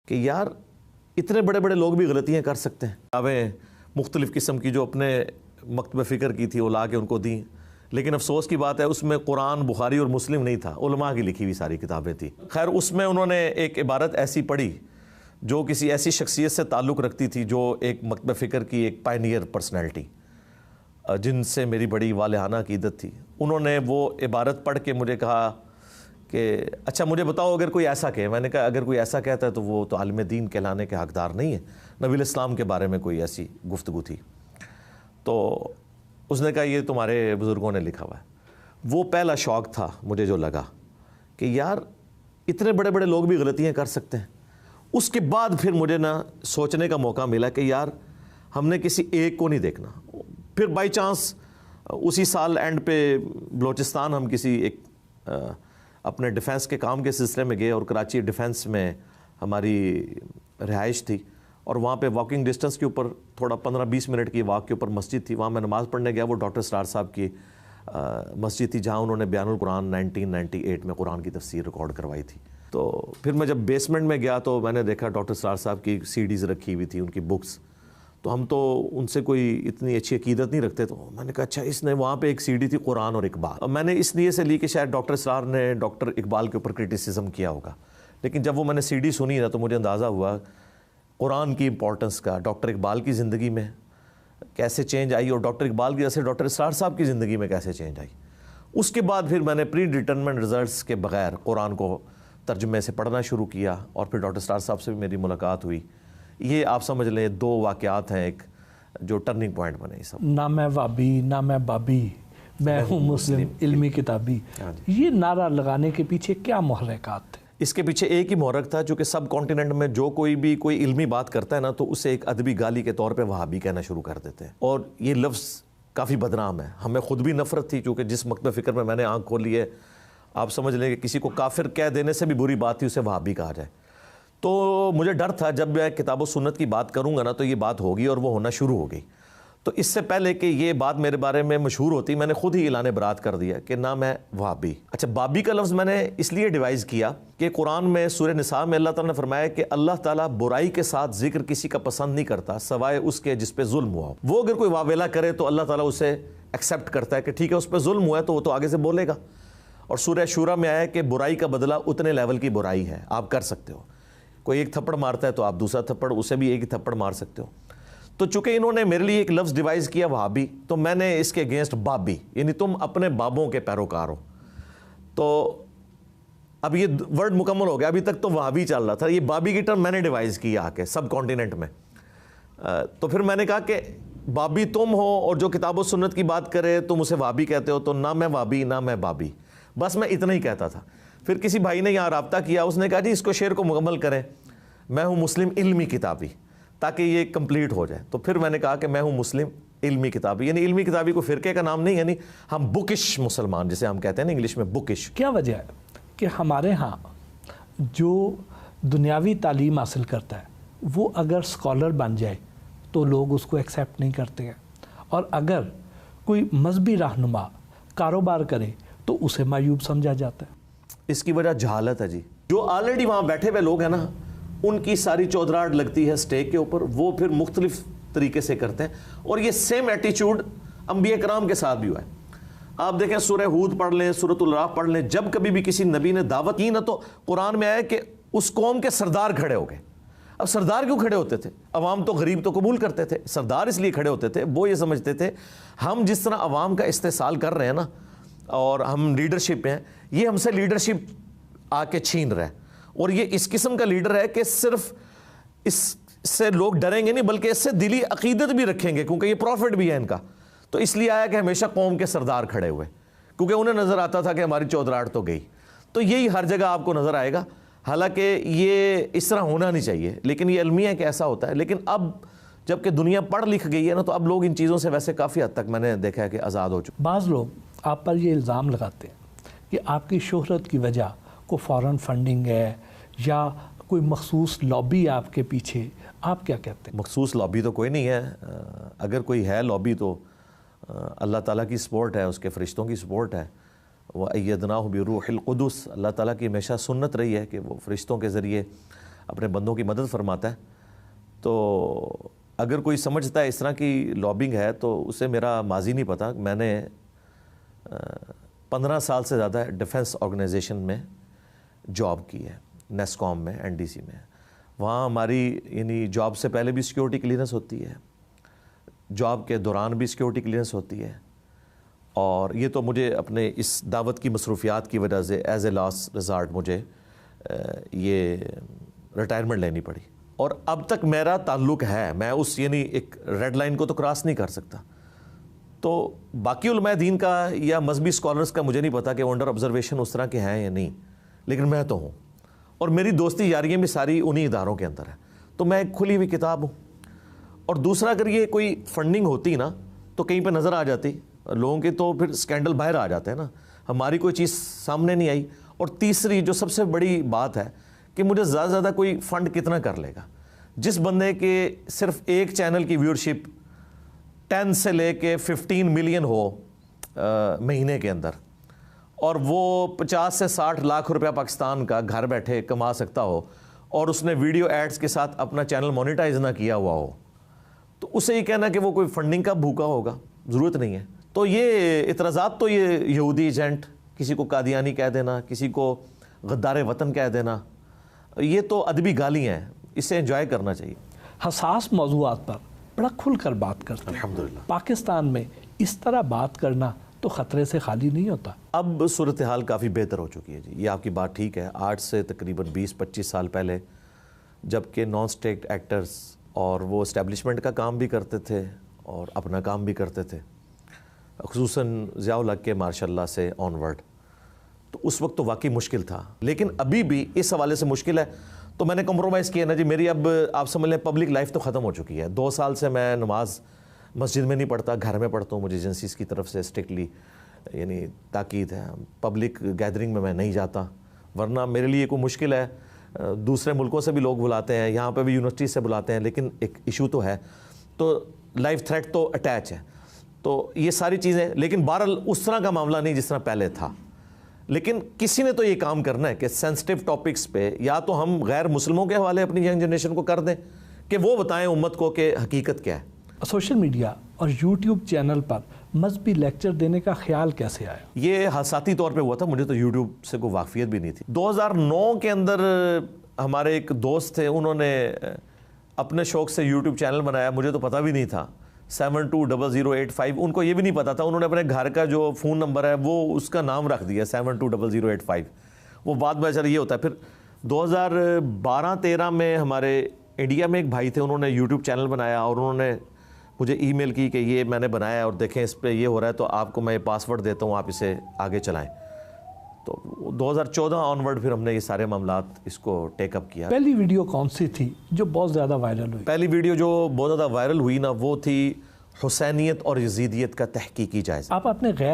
کہ یار اتنے بڑے بڑے لوگ بھی غلطیاں کر سکتے ہیں. کتابیں مختلف قسم کی جو اپنے مکتب فکر کی تھی وہ لا کے ان کو دیں، لیکن افسوس کی بات ہے اس میں قرآن، بخاری اور مسلم نہیں تھا، علماء کی لکھی ہوئی ساری کتابیں تھیں. خیر اس میں انہوں نے ایک عبارت ایسی پڑھی جو کسی ایسی شخصیت سے تعلق رکھتی تھی جو ایک مکتب فکر کی ایک پائنیئر پرسنالٹی، جن سے میری بڑی والہانہ عقیدت تھی. انہوں نے وہ عبارت پڑھ کے مجھے کہا کہ اچھا مجھے بتاؤ اگر کوئی ایسا کہے. میں نے کہا اگر کوئی ایسا کہتا ہے تو وہ تو عالم دین کہلانے کے حقدار نہیں ہے. نبی الاسلام کے بارے میں کوئی ایسی گفتگو تھی تو اس نے کہا یہ تمہارے بزرگوں نے لکھا ہوا ہے. وہ پہلا شوق تھا مجھے جو لگا کہ یار اتنے بڑے بڑے لوگ بھی غلطیاں کر سکتے ہیں. اس کے بعد پھر مجھے سوچنے کا موقع ملا کہ یار ہم نے کسی ایک کو نہیں دیکھنا. پھر بائی چانس اسی سال اینڈ پہ بلوچستان ہم کسی ایک اپنے ڈیفنس کے کام کے سلسلے میں گئے اور کراچی ڈیفنس میں ہماری رہائش تھی اور وہاں پہ واکنگ ڈسٹنس کے اوپر تھوڑا 15-20 منٹ کی واک کے اوپر مسجد تھی. وہاں میں نماز پڑھنے گیا. وہ ڈاکٹر اسرار صاحب کی مسجد تھی جہاں انہوں نے بیان القرآن 1998 میں قرآن کی تفسیر ریکارڈ کروائی تھی. تو پھر میں جب بیسمنٹ میں گیا تو میں نے دیکھا ڈاکٹر اسرار صاحب کی CDs رکھی ہوئی تھی، ان کی بکس. تو ہم تو ان سے کوئی اتنی اچھی عقیدت نہیں رکھتے. تو میں نے کہا اچھا اس نے وہاں پہ ایک CD تھی قرآن اور اقبال. میں نے اس لیے سے لی کہ شاید ڈاکٹر اسرار نے ڈاکٹر اقبال کے اوپر کرٹیسزم کیا ہوگا. لیکن جب وہ میں نے CD سنی نا تو مجھے اندازہ ہوا قرآن کی امپورٹنس کا، ڈاکٹر اقبال کی زندگی میں کیسے چینج آئی اور ڈاکٹر اقبال کی وجہ سے ڈاکٹر اسرار صاحب کی زندگی میں کیسے چینج آئی. اس کے بعد پھر میں نے پری ڈٹرمنٹ رزلٹس کے بغیر قرآن کو ترجمے سے پڑھنا شروع کیا اور پھر ڈاکٹر اسرار صاحب سے بھی میری ملاقات ہوئی. یہ آپ سمجھ لیں 2 واقعات ہیں ایک جو ٹرننگ پوائنٹ بنے. یہ سب نہ میں وابی نہ میں بابی، میں ہوں مسلم علمی کتابی. یہ نعرہ لگانے کے پیچھے کیا محرکات تھے؟ اس کے پیچھے ایک ہی محرک تھا، چونکہ سب کانٹیننٹ میں جو کوئی بھی کوئی علمی بات کرتا ہے نا تو اسے ایک ادبی گالی کے طور پہ وہابی کہنا شروع کر دیتے ہیں. اور یہ لفظ کافی بدنام ہے. ہمیں خود بھی نفرت تھی چونکہ جس مکتب فکر میں نے آنکھ کھولی ہے، آپ سمجھ لیں کہ کسی کو کافر کہہ دینے سے بھی بری بات تھی اسے وہابی کہا جائے. تو مجھے ڈر تھا جب میں کتاب و سنت کی بات کروں گا نا تو یہ بات ہوگی اور وہ ہونا شروع ہو گئی. تو اس سے پہلے کہ یہ بات میرے بارے میں مشہور ہوتی میں نے خود ہی اعلان برات کر دیا کہ نہ میں وہابی. اچھا بابی کا لفظ میں نے اس لیے ڈیوائز کیا کہ قرآن میں سورہ نساء میں اللہ تعالیٰ نے فرمایا کہ اللہ تعالیٰ برائی کے ساتھ ذکر کسی کا پسند نہیں کرتا سوائے اس کے جس پہ ظلم ہوا ہو. وہ اگر کوئی واویلا کرے تو اللہ تعالیٰ اسے ایکسیپٹ کرتا ہے کہ ٹھیک ہے اس پہ ظلم ہوا ہے تو وہ تو آگے سے بولے گا. اور سورہ شورا میں آیا کہ برائی کا بدلہ اتنے لیول کی برائی ہے آپ کر سکتے ہو. کوئی ایک تھپڑ مارتا ہے تو آپ دوسرا تھپڑ اسے بھی ایک ہی تھپڑ مار سکتے ہو. تو چونکہ انہوں نے میرے لیے ایک لفظ ڈیوائز کیا وہابی تو میں نے اس کے اگینسٹ بابی، یعنی تم اپنے بابوں کے پیروکار ہو. تو اب یہ ورڈ مکمل ہو گیا. ابھی تک تو وہابی چل رہا تھا، یہ بابی کی ٹرم میں نے ڈیوائز کی آ کے سب کانٹیننٹ میں. تو پھر میں نے کہا کہ بابی تم ہو اور جو کتاب و سنت کی بات کرے تم اسے وہابی کہتے ہو، تو نہ میں وہابی نہ میں بابی. بس میں اتنا ہی کہتا تھا. پھر کسی بھائی نے یہاں رابطہ کیا، اس نے کہا جی اس کو شعر کو مکمل کریں، میں ہوں مسلم علمی کتابی، تاکہ یہ کمپلیٹ ہو جائے. تو پھر میں نے کہا کہ میں ہوں مسلم علمی کتابی، یعنی علمی کتابی کو فرقے کا نام نہیں، یعنی ہم بکش مسلمان جسے ہم کہتے ہیں نا انگلش میں بکش. کیا وجہ ہے کہ ہمارے ہاں جو دنیاوی تعلیم حاصل کرتا ہے وہ اگر اسکالر بن جائے تو لوگ اس کو ایکسیپٹ نہیں کرتے ہیں، اور اگر کوئی مذہبی رہنما کاروبار کرے تو اسے معیوب سمجھا جاتا ہے؟ اس کی وجہ جہالت ہے جی. جو آلریڈی وہاں بیٹھے ہوئے لوگ ہیں نا ان کی ساری چودراہٹ لگتی ہے اسٹیک کے اوپر، وہ پھر مختلف طریقے سے کرتے ہیں. اور یہ سیم ایٹیچیوڈ انبیاء کرام کے ساتھ بھی ہوا ہے. آپ دیکھیں سورہ ہود پڑھ لیں، سورۃ الاعراف پڑھ لیں، جب کبھی بھی کسی نبی نے دعوت کی نا تو قرآن میں آیا کہ اس قوم کے سردار کھڑے ہو گئے. اب سردار کیوں کھڑے ہوتے تھے؟ عوام تو غریب تو قبول کرتے تھے. سردار اس لیے کھڑے ہوتے تھے وہ یہ سمجھتے تھے ہم جس طرح عوام کا استحصال کر رہے ہیں نا اور ہم لیڈرشپ ہیں، یہ ہم سے لیڈرشپ آ کے چھین رہا ہے. اور یہ اس قسم کا لیڈر ہے کہ صرف اس سے لوگ ڈریں گے نہیں بلکہ اس سے دلی عقیدت بھی رکھیں گے کیونکہ یہ پروفٹ بھی ہے ان کا. تو اس لیے آیا کہ ہمیشہ قوم کے سردار کھڑے ہوئے کیونکہ انہیں نظر آتا تھا کہ ہماری چودراہٹ تو گئی. تو یہی ہر جگہ آپ کو نظر آئے گا. حالانکہ یہ اس طرح ہونا نہیں چاہیے لیکن یہ المیہ کہ ایسا ہوتا ہے. لیکن اب جب کہ دنیا پڑھ لکھ گئی ہے نا تو اب لوگ ان چیزوں سے ویسے کافی حد تک میں نے دیکھا ہے کہ آزاد ہو چکے. بعض لوگ آپ پر یہ الزام لگاتے ہیں کہ آپ کی شہرت کی وجہ کو فارن فنڈنگ ہے یا کوئی مخصوص لابی آپ کے پیچھے. آپ کیا کہتے ہیں؟ مخصوص لابی تو کوئی نہیں ہے. اگر کوئی ہے لابی تو اللہ تعالیٰ کی سپورٹ ہے، اس کے فرشتوں کی سپورٹ ہے. وَأَيَّدْنَاهُ بِرُوحِ الْقُدُسِ، اللہ تعالیٰ کی ہمیشہ سنت رہی ہے کہ وہ فرشتوں کے ذریعے اپنے بندوں کی مدد فرماتا ہے. تو اگر کوئی سمجھتا ہے اس طرح کی لابنگ ہے تو اسے میرا ماضی نہیں پتہ. میں نے 15 سال سے زیادہ ڈیفنس آرگنائزیشن میں جاب کی ہے, نیسکوم میں, NDC میں. وہاں ہماری یعنی جاب سے پہلے بھی سیکیورٹی کلیئرنس ہوتی ہے, جاب کے دوران بھی سیکیورٹی کلیئرنس ہوتی ہے, اور یہ تو مجھے اپنے اس دعوت کی مصروفیات کی وجہ سے ایز اے لاسٹ ریزارٹ مجھے یہ ریٹائرمنٹ لینی پڑی. اور اب تک میرا تعلق ہے, میں اس یعنی ایک ریڈ لائن کو تو کراس نہیں کر سکتا. تو باقی علماء دین کا یا مذہبی اسکالرس کا مجھے نہیں پتا کہ وہ انڈر آبزرویشن اس طرح کے ہیں یا نہیں, لیکن میں تو ہوں, اور میری دوستی یاریاں بھی ساری انہی اداروں کے اندر ہیں. تو میں ایک کھلی ہوئی کتاب ہوں. اور دوسرا, اگر یہ کوئی فنڈنگ ہوتی نا تو کہیں پہ نظر آ جاتی لوگوں کے, تو پھر اسکینڈل باہر آ جاتے ہیں نا, ہماری کوئی چیز سامنے نہیں آئی. اور تیسری جو سب سے بڑی بات ہے کہ مجھے زیادہ سے زیادہ کوئی فنڈ کتنا کر لے گا. جس بندے کے صرف ایک چینل کی ویورشپ 10 سے لے کے 15 ملین ہو مہینے کے اندر, اور وہ 50 سے 60 لاکھ روپیہ پاکستان کا گھر بیٹھے کما سکتا ہو, اور اس نے ویڈیو ایڈز کے ساتھ اپنا چینل مونیٹائز نہ کیا ہوا ہو, تو اسے یہ کہنا کہ وہ کوئی فنڈنگ کا بھوکا ہوگا, ضرورت نہیں ہے. تو یہ اعتراضات تو یہ یہودی ایجنٹ, کسی کو قادیانی کہہ دینا, کسی کو غدار وطن کہہ دینا, یہ تو ادبی گالی ہیں, اسے انجوائے کرنا چاہیے. حساس موضوعات پر بڑا کھل کر بات کرتے ہیں. الحمدللہ. پاکستان میں اس طرح بات کرنا تو خطرے سے خالی نہیں ہوتا. اب صورتحال کافی بہتر ہو چکی ہے جی, یہ آپ کی بات ٹھیک ہے. آج سے تقریباً 20-25 سال پہلے جب کہ نان اسٹیٹ ایکٹرز اور وہ اسٹیبلشمنٹ کا کام بھی کرتے تھے اور اپنا کام بھی کرتے تھے, خصوصاً ضیاء الحق کے ماشاء اللہ سے آن ورڈ, تو اس وقت تو واقعی مشکل تھا. لیکن ابھی بھی اس حوالے سے مشکل ہے. تو میں نے کمپرومائز کیا نا جی, میری اب آپ سمجھ لیں پبلک لائف تو ختم ہو چکی ہے. 2 سال سے میں نماز مسجد میں نہیں پڑھتا, گھر میں پڑھتا ہوں. مجھے ایجنسیز کی طرف سے اسٹرکٹلی یعنی تاکید ہے, پبلک گیدرنگ میں نہیں جاتا, ورنہ میرے لیے کوئی مشکل ہے. دوسرے ملکوں سے بھی لوگ بلاتے ہیں, یہاں پہ بھی یونیورسٹی سے بلاتے ہیں, لیکن ایک ایشو تو ہے, تو لائف تھریٹ تو اٹیچ ہے. تو یہ ساری چیزیں, لیکن بہرحال اس طرح کا معاملہ نہیں جس طرح پہلے تھا. لیکن کسی نے تو یہ کام کرنا ہے کہ سینسٹیو ٹاپکس پہ یا تو ہم غیر مسلموں کے حوالے اپنی ینگ جنریشن کو کر دیں کہ وہ بتائیں امت کو کہ حقیقت کیا ہے. سوشل میڈیا اور یوٹیوب چینل پر مذہبی لیکچر دینے کا خیال کیسے آیا؟ یہ حساتی طور پہ ہوا تھا, مجھے تو یوٹیوب سے کوئی واقفیت بھی نہیں تھی. 2009 کے اندر ہمارے ایک دوست تھے, انہوں نے اپنے شوق سے یوٹیوب چینل بنایا, مجھے تو پتہ بھی نہیں تھا. 720085, ان کو یہ بھی نہیں پتا تھا, انہوں نے اپنے گھر کا جو فون نمبر ہے وہ اس کا نام رکھ دیا 720085. وہ بعد میں چل یہ ہوتا ہے. پھر 2012-13 میں ہمارے انڈیا میں ایک بھائی تھے, انہوں نے یوٹیوب چینل بنایا اور انہوں نے مجھے ای میل کی کہ یہ میں نے بنایا ہے اور دیکھیں اس پہ یہ ہو رہا ہے, تو آپ کو میں پاسورڈ دیتا ہوں, آپ اسے آگے چلائیں. تو 2014 آنورڈ پھر ہم نے یہ سارے معاملات اس کو ٹیک اپ کیا. پہلی ویڈیو کون سی تھی جو بہت زیادہ وائرل ہوئی؟ پہلی ویڈیو جو بہت زیادہ وائرل ہوئی نا, وہ تھی حسینیت اور یزیدیت کا تحقیقی جائزہ. آپ اپنے غیر